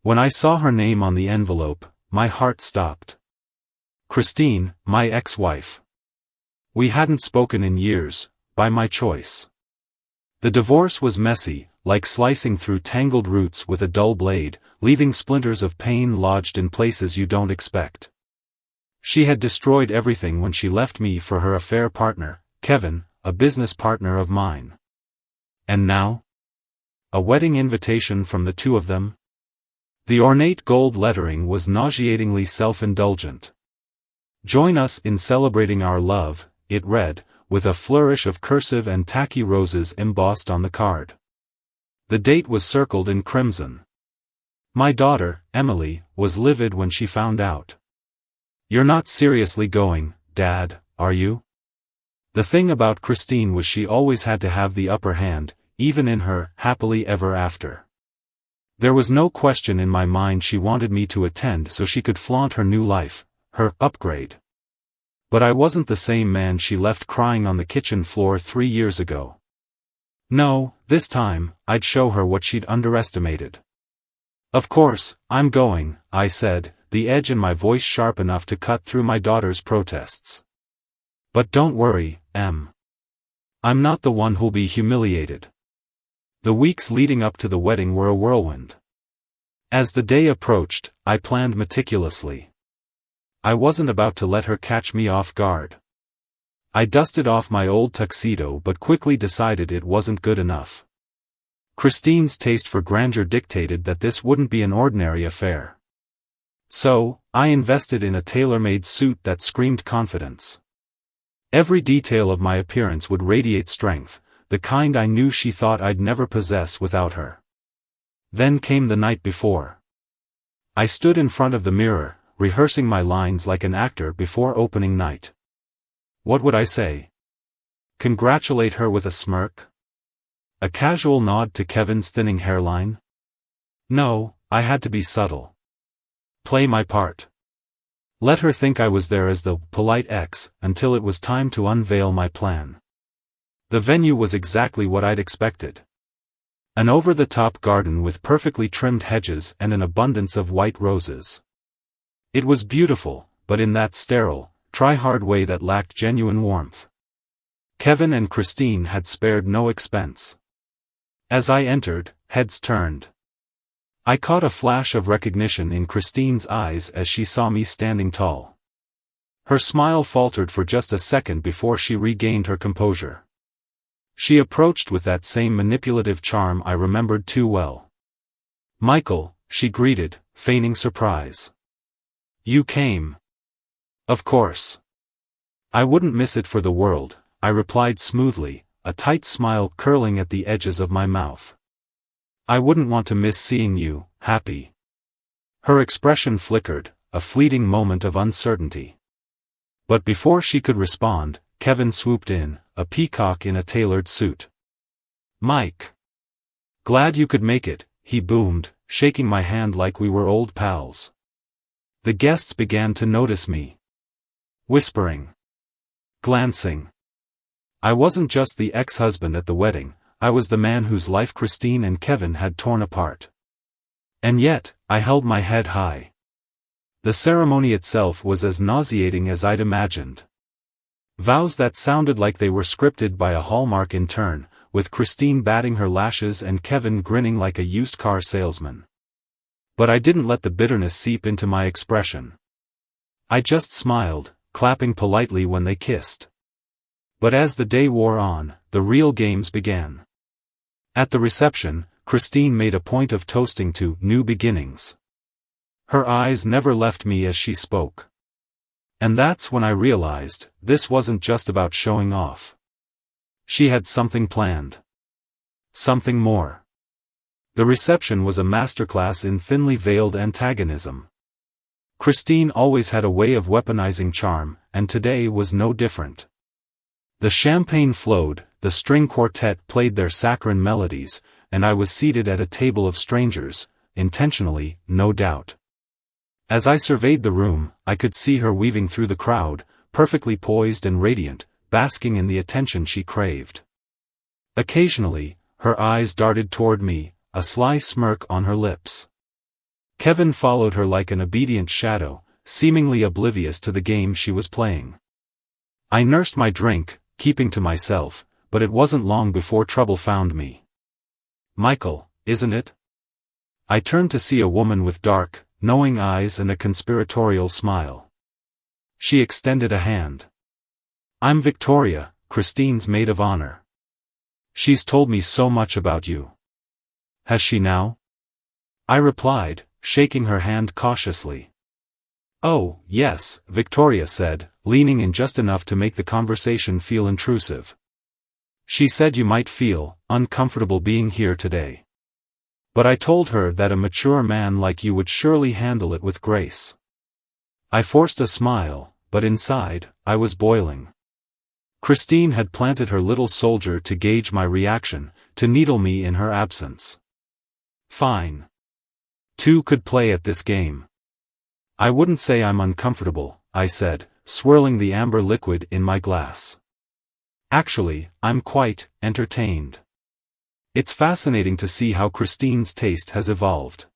When I saw her name on the envelope, my heart stopped. Christine, my ex-wife. We hadn't spoken in years, by my choice. The divorce was messy, like slicing through tangled roots with a dull blade, leaving splinters of pain lodged in places you don't expect. She had destroyed everything when she left me for her affair partner, Kevin, a business partner of mine. And now? A wedding invitation from the two of them? The ornate gold lettering was nauseatingly self-indulgent. "Join us in celebrating our love," it read, with a flourish of cursive and tacky roses embossed on the card. The date was circled in crimson. My daughter, Emily, was livid when she found out. "You're not seriously going, Dad, are you?" The thing about Christine was she always had to have the upper hand, even in her happily ever after. There was no question in my mind she wanted me to attend so she could flaunt her new life, her upgrade. But I wasn't the same man she left crying on the kitchen floor 3 years ago. No, this time, I'd show her what she'd underestimated. "Of course, I'm going," I said, the edge in my voice sharp enough to cut through my daughter's protests. "But don't worry, Em. I'm not the one who'll be humiliated." The weeks leading up to the wedding were a whirlwind. As the day approached, I planned meticulously. I wasn't about to let her catch me off guard. I dusted off my old tuxedo but quickly decided it wasn't good enough. Christine's taste for grandeur dictated that this wouldn't be an ordinary affair. So, I invested in a tailor-made suit that screamed confidence. Every detail of my appearance would radiate strength, the kind I knew she thought I'd never possess without her. Then came the night before. I stood in front of the mirror, rehearsing my lines like an actor before opening night. What would I say? Congratulate her with a smirk? A casual nod to Kevin's thinning hairline? No, I had to be subtle. Play my part. Let her think I was there as the polite ex until it was time to unveil my plan. The venue was exactly what I'd expected. An over-the-top garden with perfectly trimmed hedges and an abundance of white roses. It was beautiful, but in that sterile, try-hard way that lacked genuine warmth. Kevin and Christine had spared no expense. As I entered, heads turned. I caught a flash of recognition in Christine's eyes as she saw me standing tall. Her smile faltered for just a second before she regained her composure. She approached with that same manipulative charm I remembered too well. "Michael," she greeted, feigning surprise. "You came." "Of course. I wouldn't miss it for the world," I replied smoothly, a tight smile curling at the edges of my mouth. "I wouldn't want to miss seeing you happy." Her expression flickered, a fleeting moment of uncertainty. But before she could respond, Kevin swooped in, a peacock in a tailored suit. "Mike. Glad you could make it," he boomed, shaking my hand like we were old pals. The guests began to notice me. Whispering. Glancing. I wasn't just the ex-husband at the wedding, I was the man whose life Christine and Kevin had torn apart. And yet, I held my head high. The ceremony itself was as nauseating as I'd imagined. Vows that sounded like they were scripted by a Hallmark intern, with Christine batting her lashes and Kevin grinning like a used car salesman. But I didn't let the bitterness seep into my expression. I just smiled, clapping politely when they kissed. But as the day wore on, the real games began. At the reception, Christine made a point of toasting to new beginnings. Her eyes never left me as she spoke. And that's when I realized, this wasn't just about showing off. She had something planned. Something more. The reception was a masterclass in thinly veiled antagonism. Christine always had a way of weaponizing charm, and today was no different. The champagne flowed, the string quartet played their saccharine melodies, and I was seated at a table of strangers, intentionally, no doubt. As I surveyed the room, I could see her weaving through the crowd, perfectly poised and radiant, basking in the attention she craved. Occasionally, her eyes darted toward me, a sly smirk on her lips. Kevin followed her like an obedient shadow, seemingly oblivious to the game she was playing. I nursed my drink, keeping to myself, but it wasn't long before trouble found me. Michael, isn't it? I turned to see a woman with dark, knowing eyes and a conspiratorial smile. She extended a hand. I'm Victoria, Christine's maid of honor. She's told me so much about you. Has she now? I replied, shaking her hand cautiously. Oh, yes, Victoria said, leaning in just enough to make the conversation feel intrusive. She said you might feel uncomfortable being here today. But I told her that a mature man like you would surely handle it with grace. I forced a smile, but inside, I was boiling. Christine had planted her little soldier to gauge my reaction, to needle me in her absence. Fine. Two could play at this game. I wouldn't say I'm uncomfortable, I said, swirling the amber liquid in my glass. Actually, I'm quite entertained. It's fascinating to see how Christine's taste has evolved.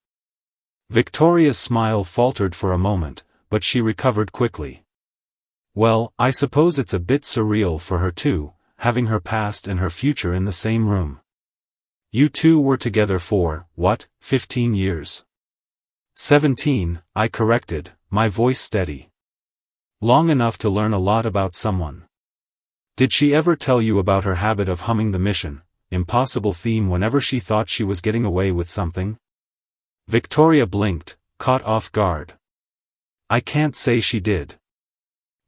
Victoria's smile faltered for a moment, but she recovered quickly. Well, I suppose it's a bit surreal for her too, having her past and her future in the same room. You two were together for, 15 years? 17, I corrected, my voice steady. Long enough to learn a lot about someone. Did she ever tell you about her habit of humming the Mission Impossible theme whenever she thought she was getting away with something? Victoria blinked, caught off guard. I can't say she did.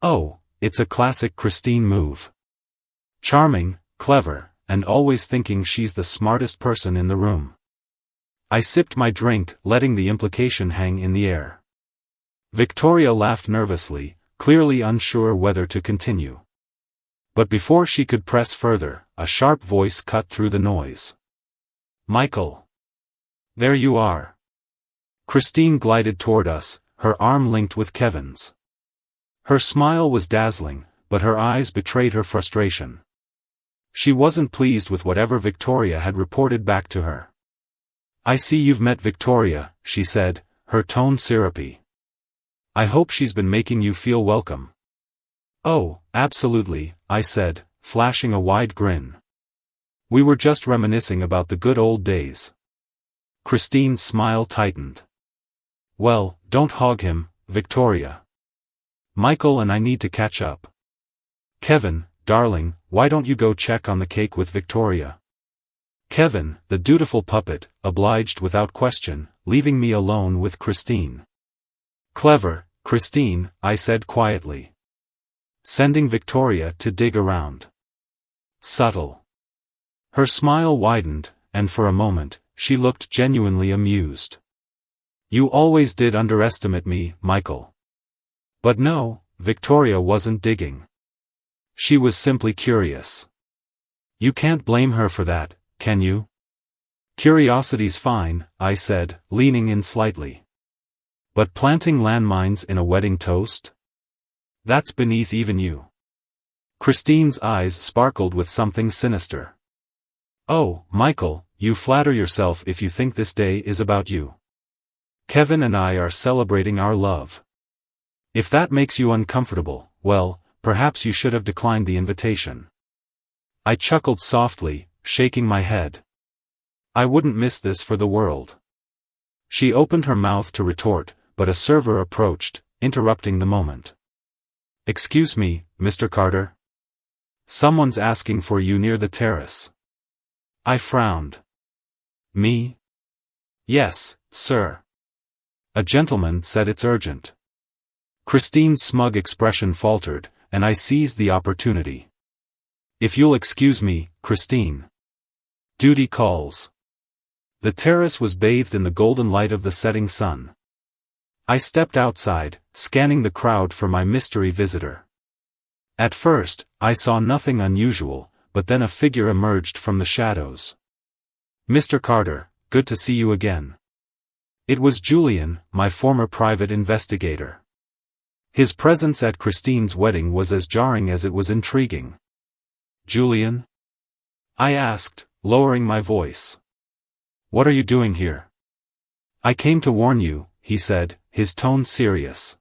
Oh, it's a classic Christine move. Charming, clever, and always thinking she's the smartest person in the room. I sipped my drink, letting the implication hang in the air. Victoria laughed nervously, clearly unsure whether to continue. But before she could press further, a sharp voice cut through the noise. Michael. There you are. Christine glided toward us, her arm linked with Kevin's. Her smile was dazzling, but her eyes betrayed her frustration. She wasn't pleased with whatever Victoria had reported back to her. I see you've met Victoria, she said, her tone syrupy. I hope she's been making you feel welcome. Oh, absolutely, I said, flashing a wide grin. We were just reminiscing about the good old days. Christine's smile tightened. Well, don't hog him, Victoria. Michael and I need to catch up. Kevin, darling, why don't you go check on the cake with Victoria? Kevin, the dutiful puppet, obliged without question, leaving me alone with Christine. Clever, Christine, I said quietly. Sending Victoria to dig around. Subtle. Her smile widened, and for a moment, she looked genuinely amused. You always did underestimate me, Michael. But no, Victoria wasn't digging. She was simply curious. You can't blame her for that, can you? Curiosity's fine, I said, leaning in slightly. But planting landmines in a wedding toast? That's beneath even you. Christine's eyes sparkled with something sinister. Oh, Michael, you flatter yourself if you think this day is about you. Kevin and I are celebrating our love. If that makes you uncomfortable, well, perhaps you should have declined the invitation. I chuckled softly, shaking my head. I wouldn't miss this for the world. She opened her mouth to retort, but a server approached, interrupting the moment. Excuse me, Mr. Carter? Someone's asking for you near the terrace. I frowned. Me? Yes, sir. A gentleman said it's urgent. Christine's smug expression faltered, and I seized the opportunity. If you'll excuse me, Christine. Duty calls. The terrace was bathed in the golden light of the setting sun. I stepped outside, scanning the crowd for my mystery visitor. At first, I saw nothing unusual, but then a figure emerged from the shadows. Mr. Carter, good to see you again. It was Julian, my former private investigator. His presence at Christine's wedding was as jarring as it was intriguing. Julian? I asked, lowering my voice. What are you doing here? I came to warn you, he said, his tone serious.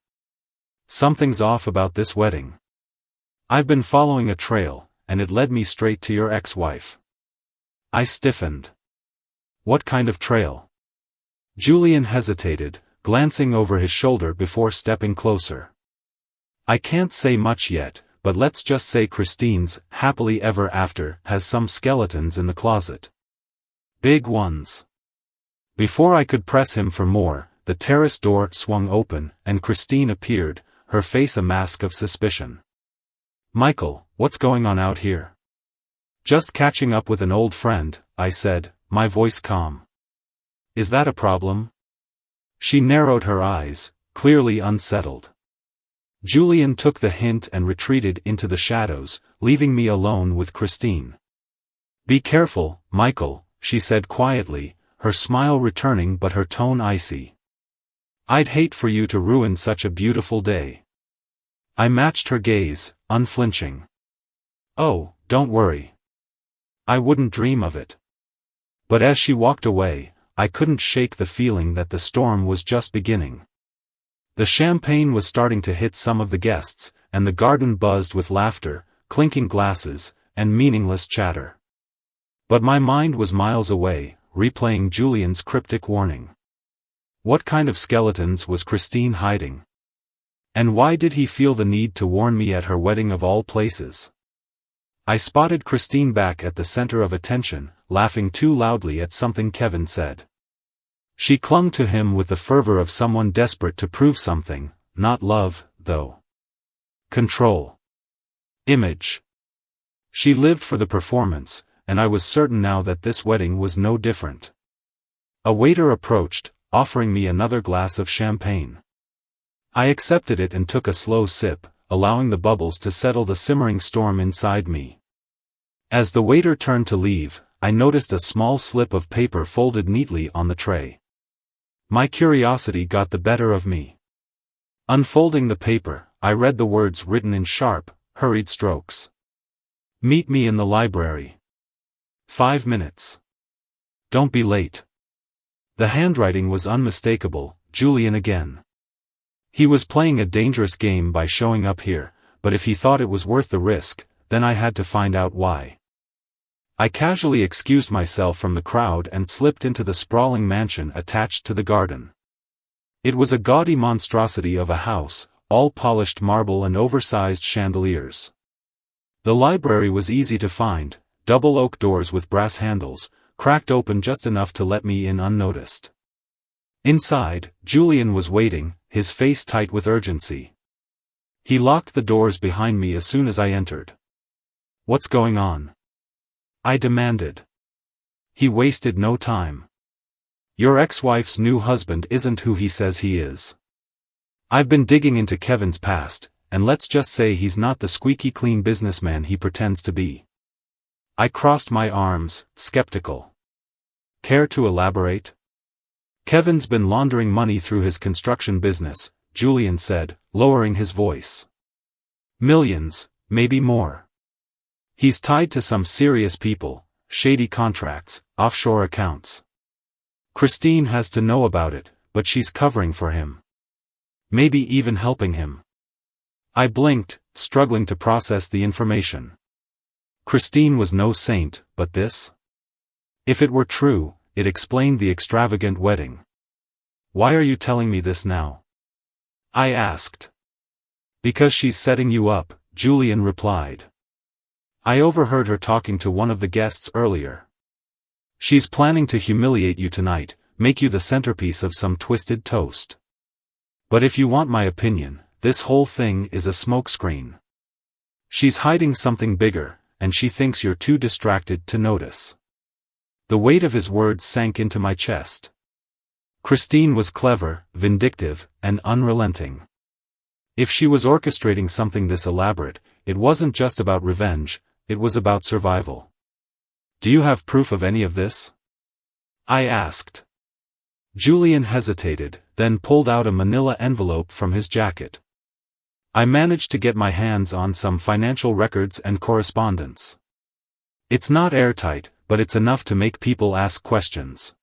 Something's off about this wedding. I've been following a trail, and it led me straight to your ex-wife. I stiffened. What kind of trail? Julian hesitated, glancing over his shoulder before stepping closer. I can't say much yet, but let's just say Christine's happily ever after has some skeletons in the closet. Big ones. Before I could press him for more, the terrace door swung open, and Christine appeared, her face a mask of suspicion. Michael, what's going on out here? Just catching up with an old friend, I said, my voice calm. Is that a problem? She narrowed her eyes, clearly unsettled. Julian took the hint and retreated into the shadows, leaving me alone with Christine. Be careful, Michael, she said quietly, her smile returning but her tone icy. I'd hate for you to ruin such a beautiful day. I matched her gaze, unflinching. Oh, don't worry. I wouldn't dream of it. But as she walked away, I couldn't shake the feeling that the storm was just beginning. The champagne was starting to hit some of the guests, and the garden buzzed with laughter, clinking glasses, and meaningless chatter. But my mind was miles away, replaying Julian's cryptic warning. What kind of skeletons was Christine hiding? And why did he feel the need to warn me at her wedding of all places? I spotted Christine back at the center of attention, laughing too loudly at something Kevin said. She clung to him with the fervor of someone desperate to prove something, not love, though. Control. Image. She lived for the performance, and I was certain now that this wedding was no different. A waiter approached, offering me another glass of champagne. I accepted it and took a slow sip, allowing the bubbles to settle the simmering storm inside me. As the waiter turned to leave, I noticed a small slip of paper folded neatly on the tray. My curiosity got the better of me. Unfolding the paper, I read the words written in sharp, hurried strokes. Meet me in the library. 5 minutes. Don't be late. The handwriting was unmistakable, Julian again. He was playing a dangerous game by showing up here, but if he thought it was worth the risk, then I had to find out why. I casually excused myself from the crowd and slipped into the sprawling mansion attached to the garden. It was a gaudy monstrosity of a house, all polished marble and oversized chandeliers. The library was easy to find, double oak doors with brass handles, cracked open just enough to let me in unnoticed. Inside, Julian was waiting, his face tight with urgency. He locked the doors behind me as soon as I entered. What's going on? I demanded. He wasted no time. Your ex-wife's new husband isn't who he says he is. I've been digging into Kevin's past, and let's just say he's not the squeaky clean businessman he pretends to be. I crossed my arms, skeptical. Care to elaborate? Kevin's been laundering money through his construction business, Julian said, lowering his voice. Millions, maybe more. He's tied to some serious people, shady contracts, offshore accounts. Christine has to know about it, but she's covering for him. Maybe even helping him. I blinked, struggling to process the information. Christine was no saint, but this? If it were true, it explained the extravagant wedding. Why are you telling me this now? I asked. Because she's setting you up, Julian replied. I overheard her talking to one of the guests earlier. She's planning to humiliate you tonight, make you the centerpiece of some twisted toast. But if you want my opinion, this whole thing is a smokescreen. She's hiding something bigger, and she thinks you're too distracted to notice. The weight of his words sank into my chest. Christine was clever, vindictive, and unrelenting. If she was orchestrating something this elaborate, it wasn't just about revenge, it was about survival. Do you have proof of any of this? I asked. Julian hesitated, then pulled out a manila envelope from his jacket. I managed to get my hands on some financial records and correspondence. It's not airtight, but it's enough to make people ask questions.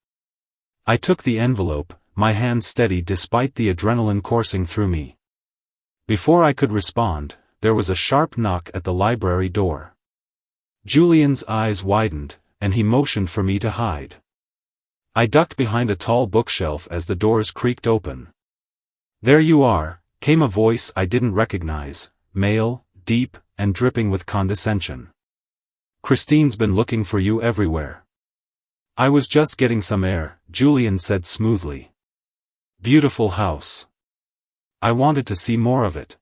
I took the envelope, my hand steady despite the adrenaline coursing through me. Before I could respond, there was a sharp knock at the library door. Julian's eyes widened, and he motioned for me to hide. I ducked behind a tall bookshelf as the doors creaked open. "There you are," came a voice I didn't recognize, male, deep, and dripping with condescension. "Christine's been looking for you everywhere." "I was just getting some air," Julian said smoothly. "Beautiful house. I wanted to see more of it."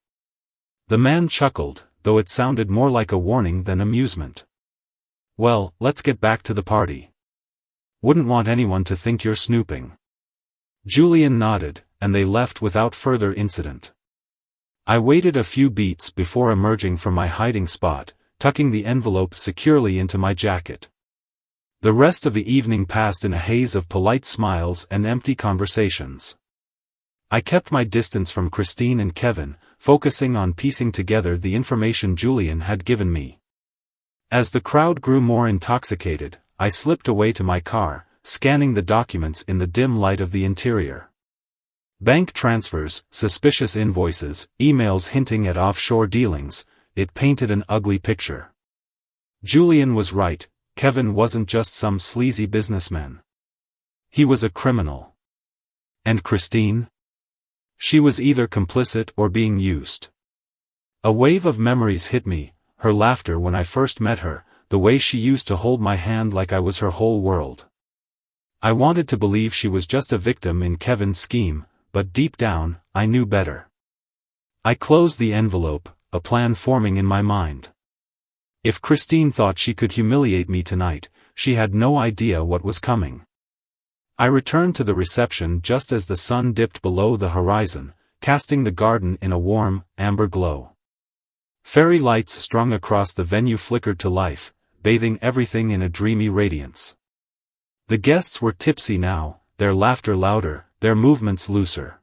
The man chuckled, though it sounded more like a warning than amusement. "Well, let's get back to the party. Wouldn't want anyone to think you're snooping." Julian nodded, and they left without further incident. I waited a few beats before emerging from my hiding spot, tucking the envelope securely into my jacket. The rest of the evening passed in a haze of polite smiles and empty conversations. I kept my distance from Christine and Kevin, focusing on piecing together the information Julian had given me. As the crowd grew more intoxicated, I slipped away to my car, scanning the documents in the dim light of the interior. Bank transfers, suspicious invoices, emails hinting at offshore dealings, it painted an ugly picture. Julian was right, Kevin wasn't just some sleazy businessman. He was a criminal. And Christine? She was either complicit or being used. A wave of memories hit me, her laughter when I first met her, the way she used to hold my hand like I was her whole world. I wanted to believe she was just a victim in Kevin's scheme, but deep down, I knew better. I closed the envelope, a plan forming in my mind. If Christine thought she could humiliate me tonight, she had no idea what was coming. I returned to the reception just as the sun dipped below the horizon, casting the garden in a warm, amber glow. Fairy lights strung across the venue flickered to life, bathing everything in a dreamy radiance. The guests were tipsy now, their laughter louder, their movements looser.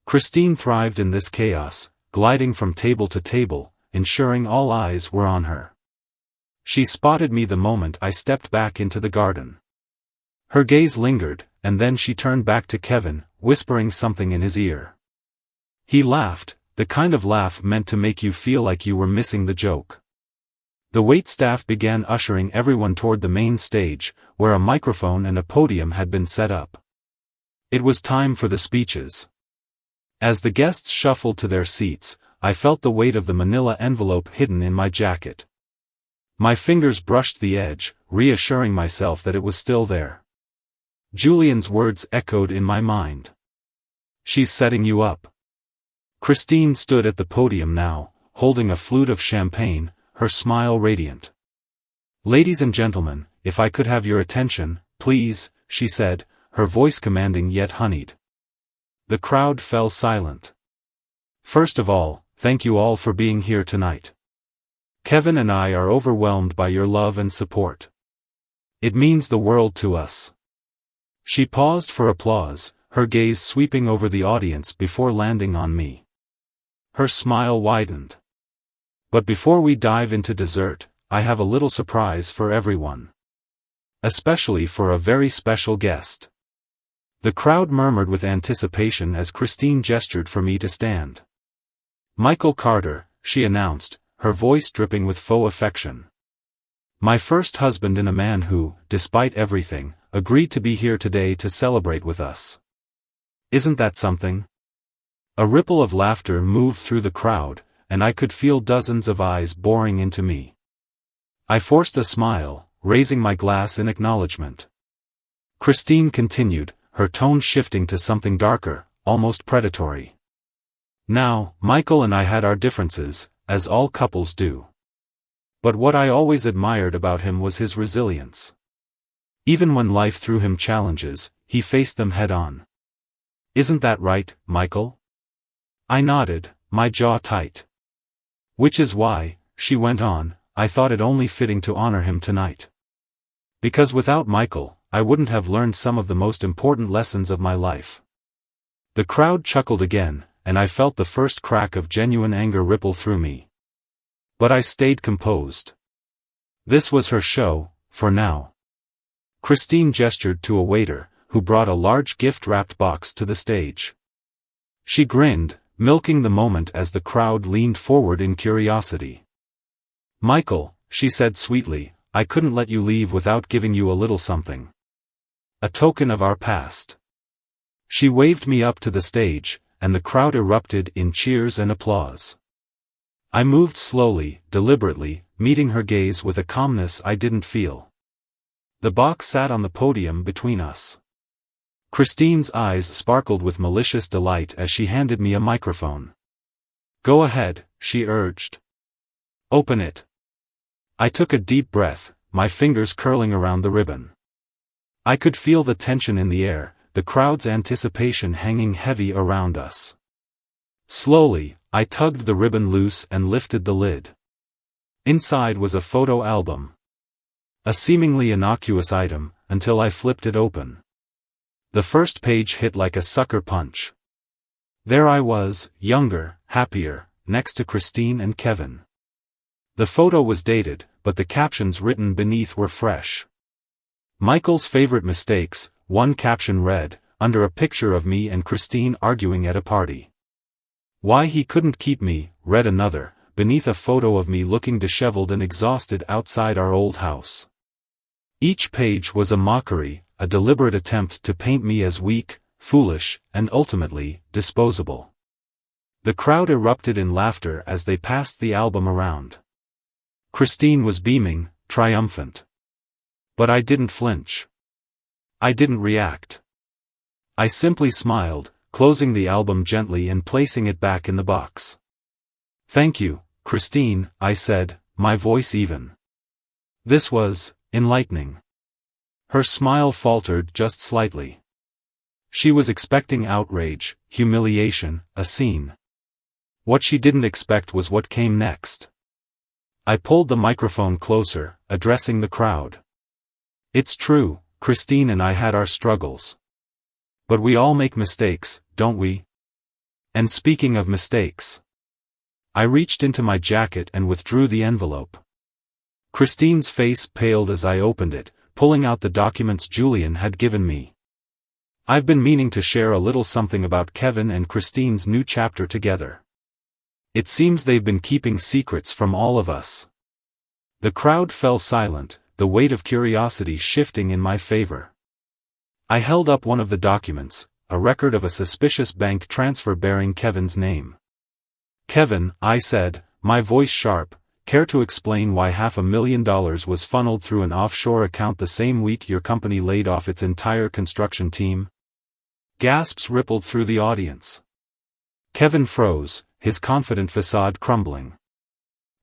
Christine thrived in this chaos, gliding from table to table, ensuring all eyes were on her. She spotted me the moment I stepped back into the garden. Her gaze lingered, and then she turned back to Kevin, whispering something in his ear. He laughed, the kind of laugh meant to make you feel like you were missing the joke. The waitstaff began ushering everyone toward the main stage, where a microphone and a podium had been set up. It was time for the speeches. As the guests shuffled to their seats, I felt the weight of the manila envelope hidden in my jacket. My fingers brushed the edge, reassuring myself that it was still there. Julian's words echoed in my mind. "She's setting you up." Christine stood at the podium now, holding a flute of champagne, her smile radiant. "Ladies and gentlemen, if I could have your attention, please," she said, her voice commanding yet honeyed. The crowd fell silent. "First of all, thank you all for being here tonight. Kevin and I are overwhelmed by your love and support. It means the world to us." She paused for applause, her gaze sweeping over the audience before landing on me. Her smile widened. "But before we dive into dessert, I have a little surprise for everyone. Especially for a very special guest." The crowd murmured with anticipation as Christine gestured for me to stand. "Michael Carter," she announced, her voice dripping with faux affection. "My first husband and a man who, despite everything, agreed to be here today to celebrate with us. Isn't that something?" A ripple of laughter moved through the crowd, and I could feel dozens of eyes boring into me. I forced a smile, raising my glass in acknowledgement. Christine continued, her tone shifting to something darker, almost predatory. "Now, Michael and I had our differences, as all couples do. But what I always admired about him was his resilience. Even when life threw him challenges, he faced them head-on. Isn't that right, Michael?" I nodded, my jaw tight. "Which is why," she went on, "I thought it only fitting to honor him tonight. Because without Michael, I wouldn't have learned some of the most important lessons of my life." The crowd chuckled again, and I felt the first crack of genuine anger ripple through me. But I stayed composed. This was her show, for now. Christine gestured to a waiter, who brought a large gift-wrapped box to the stage. She grinned, milking the moment as the crowd leaned forward in curiosity. "Michael," she said sweetly, "I couldn't let you leave without giving you a little something. A token of our past." She waved me up to the stage, and the crowd erupted in cheers and applause. I moved slowly, deliberately, meeting her gaze with a calmness I didn't feel. The box sat on the podium between us. Christine's eyes sparkled with malicious delight as she handed me a microphone. "Go ahead," she urged. "Open it." I took a deep breath, my fingers curling around the ribbon. I could feel the tension in the air, the crowd's anticipation hanging heavy around us. Slowly, I tugged the ribbon loose and lifted the lid. Inside was a photo album. A seemingly innocuous item, until I flipped it open. The first page hit like a sucker punch. There I was, younger, happier, next to Christine and Kevin. The photo was dated, but the captions written beneath were fresh. "Michael's favorite mistakes," one caption read, under a picture of me and Christine arguing at a party. "Why he couldn't keep me," read another, beneath a photo of me looking disheveled and exhausted outside our old house. Each page was a mockery, a deliberate attempt to paint me as weak, foolish, and ultimately, disposable. The crowd erupted in laughter as they passed the album around. Christine was beaming, triumphant. But I didn't flinch. I didn't react. I simply smiled, closing the album gently and placing it back in the box. "Thank you, Christine," I said, my voice even. This was enlightening. Her smile faltered just slightly. She was expecting outrage, humiliation, a scene. What she didn't expect was what came next. I pulled the microphone closer, addressing the crowd. "It's true, Christine and I had our struggles. But we all make mistakes, don't we? And speaking of mistakes..." I reached into my jacket and withdrew the envelope. Christine's face paled as I opened it, pulling out the documents Julian had given me. "I've been meaning to share a little something about Kevin and Christine's new chapter together. It seems they've been keeping secrets from all of us." The crowd fell silent, the weight of curiosity shifting in my favor. I held up one of the documents, a record of a suspicious bank transfer bearing Kevin's name. "Kevin," I said, my voice sharp, "care to explain why $500,000 was funneled through an offshore account the same week your company laid off its entire construction team?" Gasps rippled through the audience. Kevin froze, his confident facade crumbling.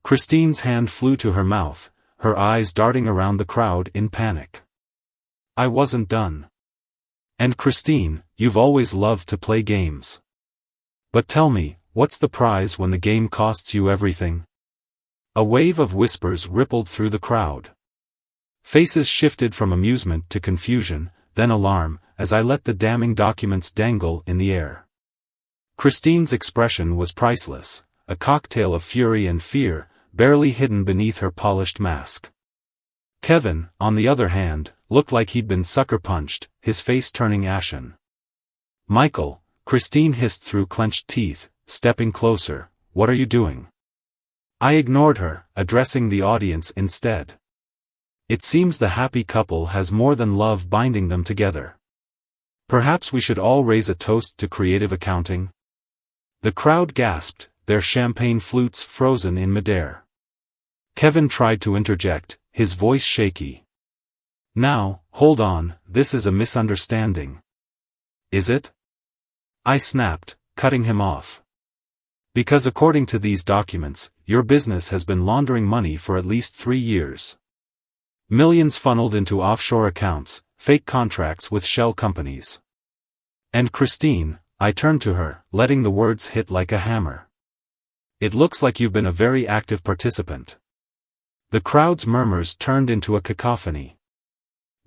Christine's hand flew to her mouth, her eyes darting around the crowd in panic. I wasn't done. "And Christine, you've always loved to play games. But tell me, what's the prize when the game costs you everything?" A wave of whispers rippled through the crowd. Faces shifted from amusement to confusion, then alarm, as I let the damning documents dangle in the air. Christine's expression was priceless, a cocktail of fury and fear, barely hidden beneath her polished mask. Kevin, on the other hand, looked like he'd been sucker-punched, his face turning ashen. "Michael," Christine hissed through clenched teeth, stepping closer, "what are you doing?" I ignored her, addressing the audience instead. "It seems the happy couple has more than love binding them together. Perhaps we should all raise a toast to creative accounting?" The crowd gasped, their champagne flutes frozen in midair. Kevin tried to interject, his voice shaky. "Now, hold on, this is a misunderstanding." "Is it?" I snapped, cutting him off. "Because according to these documents, your business has been laundering money for at least 3 years. Millions funneled into offshore accounts, fake contracts with shell companies. And Christine," I turned to her, letting the words hit like a hammer. "It looks like you've been a very active participant." The crowd's murmurs turned into a cacophony.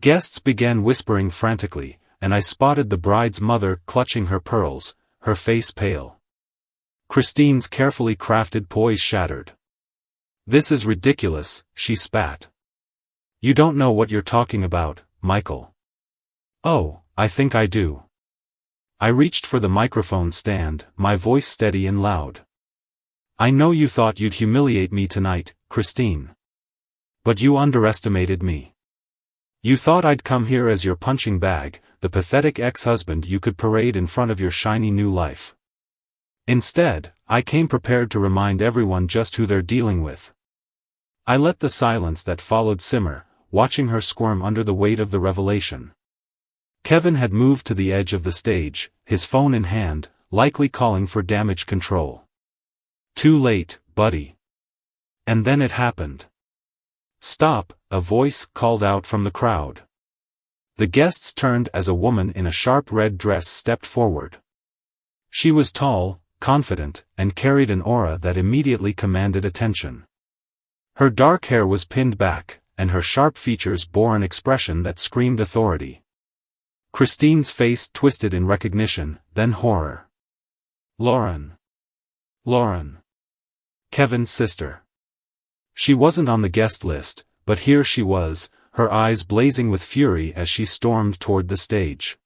Guests began whispering frantically, and I spotted the bride's mother clutching her pearls, her face pale. Christine's carefully crafted poise shattered. "This is ridiculous," she spat. "You don't know what you're talking about, Michael." "Oh," I think I do. I reached for the microphone stand, my voice steady and loud. I know you thought you'd humiliate me tonight, Christine. But you underestimated me. You thought I'd come here as your punching bag, the pathetic ex-husband you could parade in front of your shiny new life. Instead, I came prepared to remind everyone just who they're dealing with. I let the silence that followed simmer, watching her squirm under the weight of the revelation. Kevin had moved to the edge of the stage, his phone in hand, likely calling for damage control. Too late, buddy. And then it happened. Stop, a voice called out from the crowd. The guests turned as a woman in a sharp red dress stepped forward. She was tall, confident, and carried an aura that immediately commanded attention. Her dark hair was pinned back, and her sharp features bore an expression that screamed authority. Christine's face twisted in recognition, then horror. Lauren. Lauren. Kevin's sister. She wasn't on the guest list, but here she was, her eyes blazing with fury as she stormed toward the stage.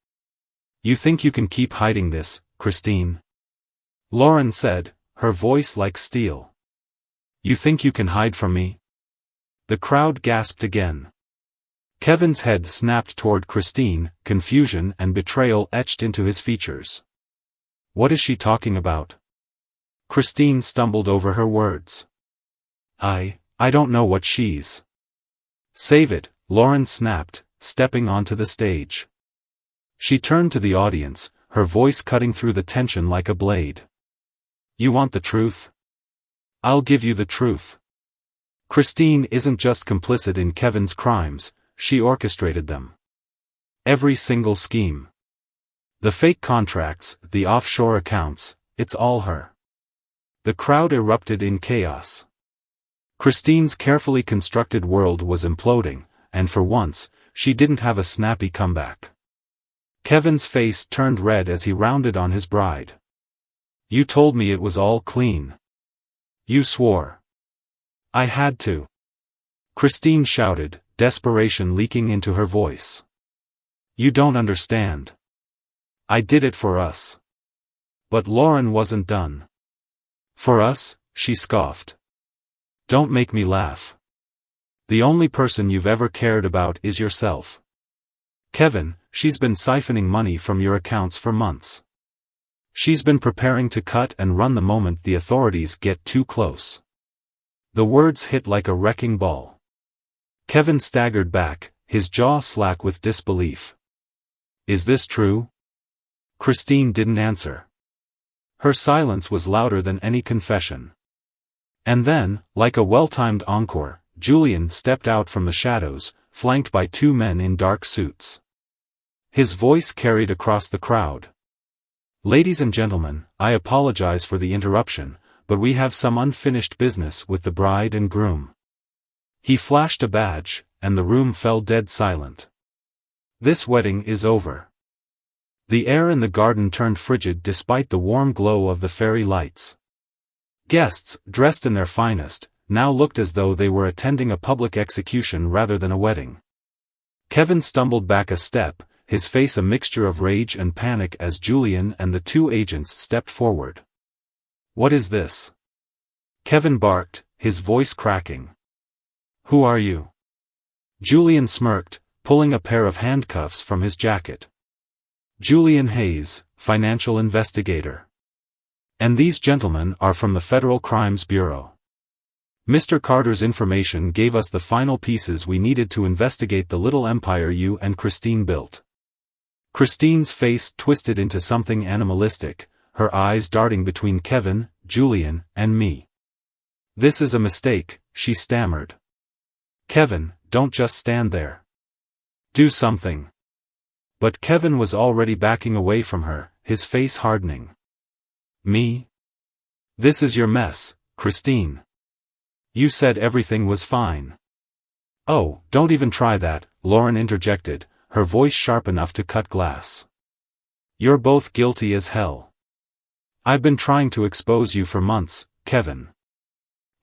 You think you can keep hiding this, Christine? Lauren said, her voice like steel. You think you can hide from me? The crowd gasped again. Kevin's head snapped toward Christine, confusion and betrayal etched into his features. What is she talking about? Christine stumbled over her words. I don't know what she's. Save it, Lauren snapped, stepping onto the stage. She turned to the audience, her voice cutting through the tension like a blade. You want the truth? I'll give you the truth. Christine isn't just complicit in Kevin's crimes, she orchestrated them. Every single scheme. The fake contracts, the offshore accounts, it's all her. The crowd erupted in chaos. Christine's carefully constructed world was imploding, and for once, she didn't have a snappy comeback. Kevin's face turned red as he rounded on his bride. You told me it was all clean. You swore. I had to. Christine shouted, desperation leaking into her voice. You don't understand. I did it for us. But Lauren wasn't done. For us, she scoffed. Don't make me laugh. The only person you've ever cared about is yourself. Kevin, she's been siphoning money from your accounts for months. She's been preparing to cut and run the moment the authorities get too close. The words hit like a wrecking ball. Kevin staggered back, his jaw slack with disbelief. Is this true? Christine didn't answer. Her silence was louder than any confession. And then, like a well-timed encore, Julian stepped out from the shadows, flanked by two men in dark suits. His voice carried across the crowd. Ladies and gentlemen, I apologize for the interruption, but we have some unfinished business with the bride and groom. He flashed a badge, and the room fell dead silent. This wedding is over. The air in the garden turned frigid despite the warm glow of the fairy lights. Guests, dressed in their finest, now looked as though they were attending a public execution rather than a wedding. Kevin stumbled back a step, his face a mixture of rage and panic as Julian and the two agents stepped forward. What is this? Kevin barked, his voice cracking. Who are you? Julian smirked, pulling a pair of handcuffs from his jacket. Julian Hayes, financial investigator. And these gentlemen are from the Federal Crimes Bureau. Mr. Carter's information gave us the final pieces we needed to investigate the little empire you and Christine built. Christine's face twisted into something animalistic, her eyes darting between Kevin, Julian, and me. This is a mistake, she stammered. Kevin, don't just stand there. Do something. But Kevin was already backing away from her, his face hardening. Me? This is your mess, Christine. You said everything was fine. Oh, don't even try that, Lauren interjected, her voice sharp enough to cut glass. You're both guilty as hell. I've been trying to expose you for months, Kevin.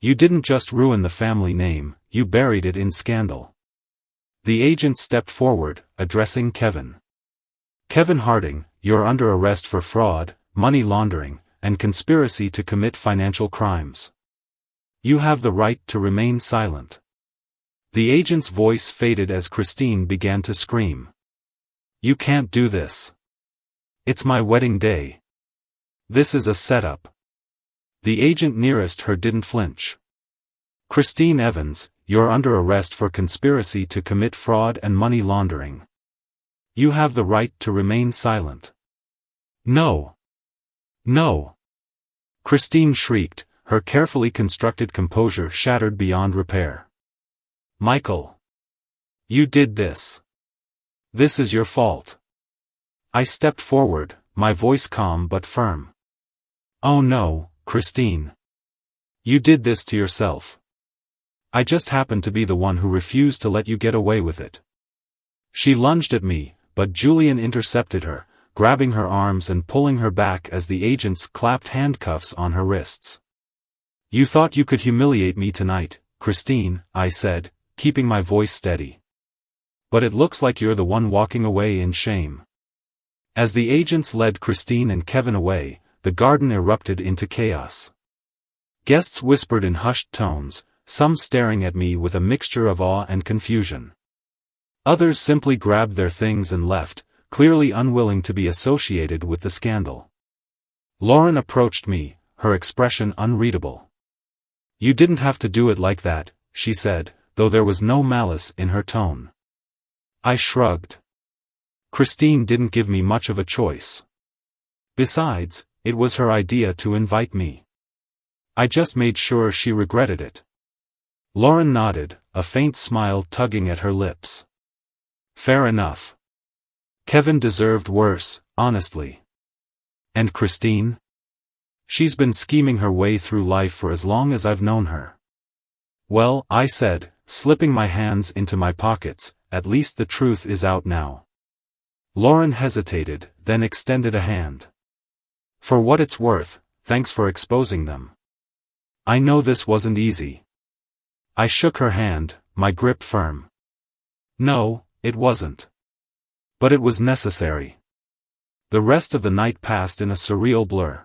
You didn't just ruin the family name, you buried it in scandal. The agent stepped forward, addressing Kevin. Kevin Harding, you're under arrest for fraud, money laundering, and conspiracy to commit financial crimes. You have the right to remain silent. The agent's voice faded as Christine began to scream. You can't do this. It's my wedding day. This is a setup. The agent nearest her didn't flinch. Christine Evans, you're under arrest for conspiracy to commit fraud and money laundering. You have the right to remain silent. No. No. Christine shrieked, her carefully constructed composure shattered beyond repair. Michael. You did this. This is your fault. I stepped forward, my voice calm but firm. Oh no, Christine. You did this to yourself. I just happened to be the one who refused to let you get away with it. She lunged at me, but Julian intercepted her, grabbing her arms and pulling her back as the agents clapped handcuffs on her wrists. You thought you could humiliate me tonight, Christine, I said, keeping my voice steady. But it looks like you're the one walking away in shame. As the agents led Christine and Kevin away, the garden erupted into chaos. Guests whispered in hushed tones, some staring at me with a mixture of awe and confusion. Others simply grabbed their things and left, clearly unwilling to be associated with the scandal. Lauren approached me, her expression unreadable. You didn't have to do it like that, she said, though there was no malice in her tone. I shrugged. Christine didn't give me much of a choice. Besides, it was her idea to invite me. I just made sure she regretted it. Lauren nodded, a faint smile tugging at her lips. Fair enough. Kevin deserved worse, honestly. And Christine? She's been scheming her way through life for as long as I've known her. Well, I said, slipping my hands into my pockets, at least the truth is out now. Lauren hesitated, then extended a hand. For what it's worth, thanks for exposing them. I know this wasn't easy. I shook her hand, my grip firm. No, it wasn't. But it was necessary. The rest of the night passed in a surreal blur.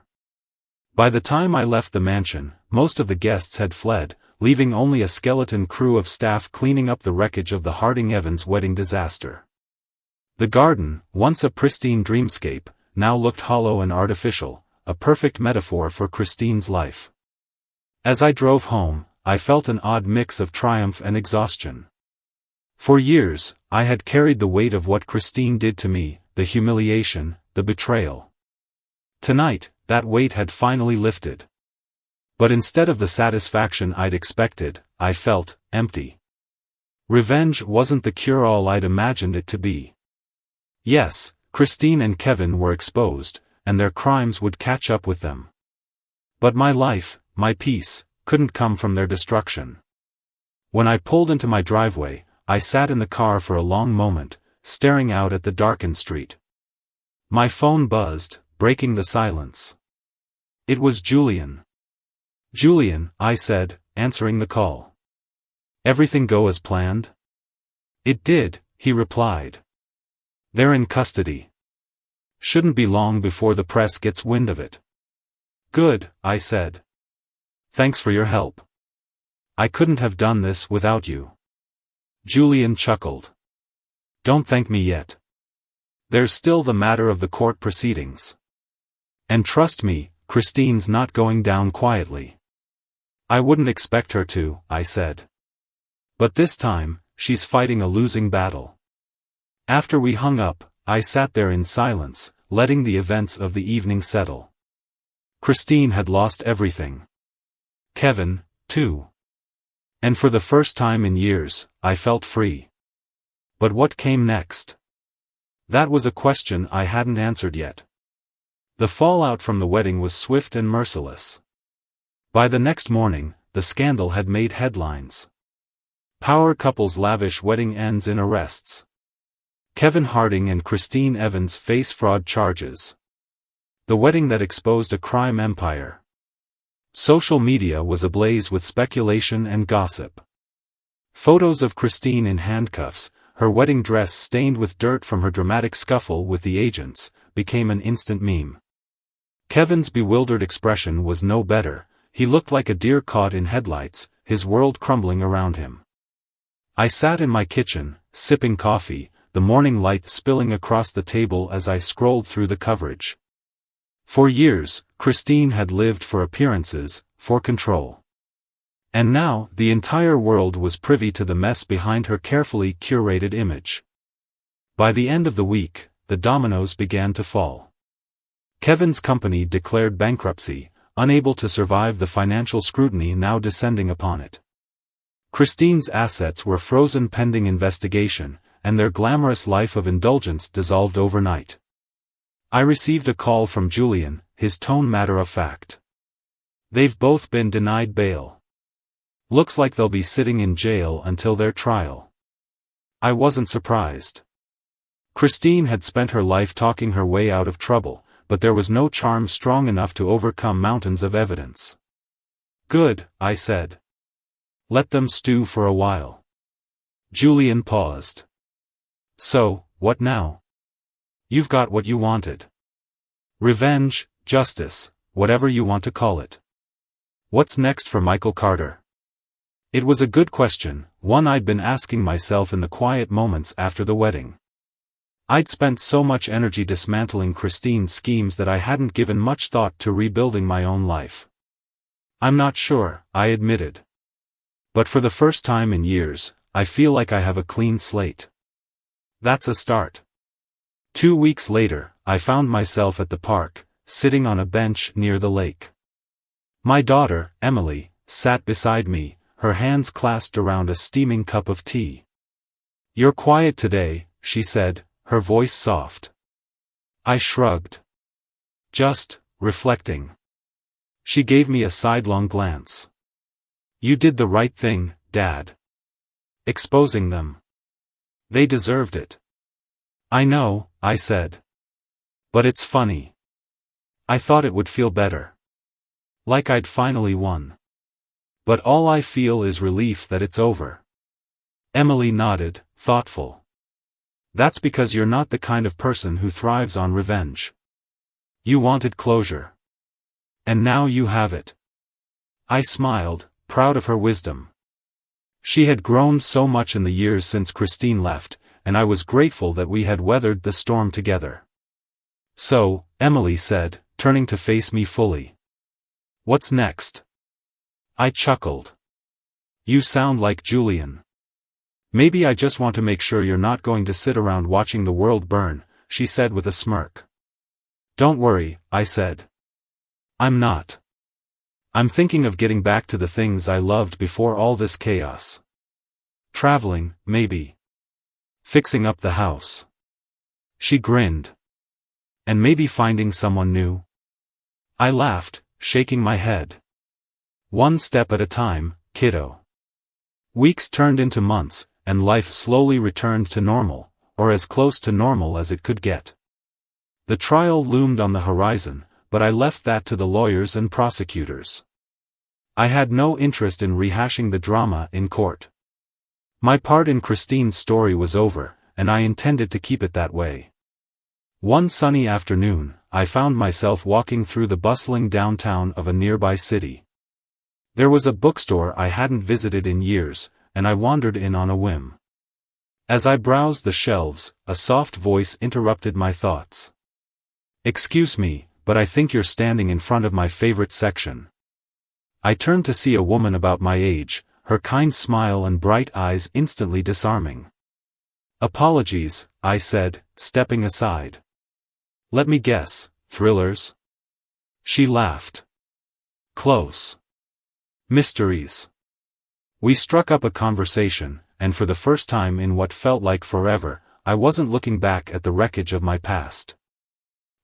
By the time I left the mansion, most of the guests had fled, leaving only a skeleton crew of staff cleaning up the wreckage of the Harding-Evans wedding disaster. The garden, once a pristine dreamscape, now looked hollow and artificial, a perfect metaphor for Christine's life. As I drove home, I felt an odd mix of triumph and exhaustion. For years, I had carried the weight of what Christine did to me, the humiliation, the betrayal. Tonight, that weight had finally lifted. But instead of the satisfaction I'd expected, I felt empty. Revenge wasn't the cure-all I'd imagined it to be. Yes, Christine and Kevin were exposed, and their crimes would catch up with them. But my life, my peace, couldn't come from their destruction. When I pulled into my driveway, I sat in the car for a long moment, staring out at the darkened street. My phone buzzed, breaking the silence. It was Julian. Julian, I said, answering the call. Everything go as planned? It did, he replied. They're in custody. Shouldn't be long before the press gets wind of it. Good, I said. Thanks for your help. I couldn't have done this without you. Julian chuckled. Don't thank me yet. There's still the matter of the court proceedings. And trust me, Christine's not going down quietly. I wouldn't expect her to, I said. But this time, she's fighting a losing battle. After we hung up, I sat there in silence, letting the events of the evening settle. Christine had lost everything. Kevin, too. And for the first time in years, I felt free. But what came next? That was a question I hadn't answered yet. The fallout from the wedding was swift and merciless. By the next morning, the scandal had made headlines. Power couples' lavish wedding ends in arrests. Kevin Harding and Christine Evans face fraud charges. The wedding that exposed a crime empire. Social media was ablaze with speculation and gossip. Photos of Christine in handcuffs, her wedding dress stained with dirt from her dramatic scuffle with the agents, became an instant meme. Kevin's bewildered expression was no better. He looked like a deer caught in headlights, his world crumbling around him. I sat in my kitchen, sipping coffee, the morning light spilling across the table as I scrolled through the coverage. For years, Christine had lived for appearances, for control. And now, the entire world was privy to the mess behind her carefully curated image. By the end of the week, the dominoes began to fall. Kevin's company declared bankruptcy, unable to survive the financial scrutiny now descending upon it. Christine's assets were frozen pending investigation, and their glamorous life of indulgence dissolved overnight. I received a call from Julian, his tone matter-of-fact. "They've both been denied bail. Looks like they'll be sitting in jail until their trial." I wasn't surprised. Christine had spent her life talking her way out of trouble, but there was no charm strong enough to overcome mountains of evidence. "Good," I said. "Let them stew for a while." Julian paused. "So, what now? You've got what you wanted. Revenge, justice, whatever you want to call it. What's next for Michael Carter?" It was a good question, one I'd been asking myself in the quiet moments after the wedding. I'd spent so much energy dismantling Christine's schemes that I hadn't given much thought to rebuilding my own life. "I'm not sure," I admitted. "But for the first time in years, I feel like I have a clean slate." "That's a start." 2 weeks later, I found myself at the park, sitting on a bench near the lake. My daughter, Emily, sat beside me, her hands clasped around a steaming cup of tea. "You're quiet today," she said, her voice soft. I shrugged. "Just, reflecting." She gave me a sidelong glance. "You did the right thing, Dad. Exposing them. They deserved it." "I know," I said. "But it's funny. I thought it would feel better. Like I'd finally won. But all I feel is relief that it's over." Emily nodded, thoughtful. "That's because you're not the kind of person who thrives on revenge. You wanted closure. And now you have it." I smiled, proud of her wisdom. She had grown so much in the years since Christine left, and I was grateful that we had weathered the storm together. "So," Emily said, turning to face me fully. "What's next?" I chuckled. "You sound like Julian." "Maybe I just want to make sure you're not going to sit around watching the world burn," she said with a smirk. "Don't worry," I said. "I'm not. I'm thinking of getting back to the things I loved before all this chaos. Traveling, maybe. Fixing up the house." She grinned. "And maybe finding someone new?" I laughed, shaking my head. "One step at a time, kiddo." Weeks turned into months, and life slowly returned to normal, or as close to normal as it could get. The trial loomed on the horizon, but I left that to the lawyers and prosecutors. I had no interest in rehashing the drama in court. My part in Christine's story was over, and I intended to keep it that way. One sunny afternoon, I found myself walking through the bustling downtown of a nearby city. There was a bookstore I hadn't visited in years, and I wandered in on a whim. As I browsed the shelves, a soft voice interrupted my thoughts. "Excuse me, but I think you're standing in front of my favorite section." I turned to see a woman about my age, her kind smile and bright eyes instantly disarming. "Apologies," I said, stepping aside. "Let me guess, thrillers?" She laughed. "Close. Mysteries." We struck up a conversation, and for the first time in what felt like forever, I wasn't looking back at the wreckage of my past.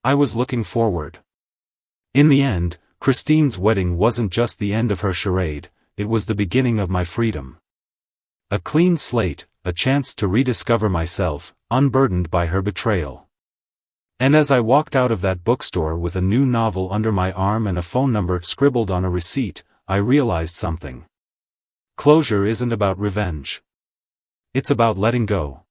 I was looking forward. In the end, Christine's wedding wasn't just the end of her charade, it was the beginning of my freedom. A clean slate, a chance to rediscover myself, unburdened by her betrayal. And as I walked out of that bookstore with a new novel under my arm and a phone number scribbled on a receipt, I realized something. Closure isn't about revenge. It's about letting go.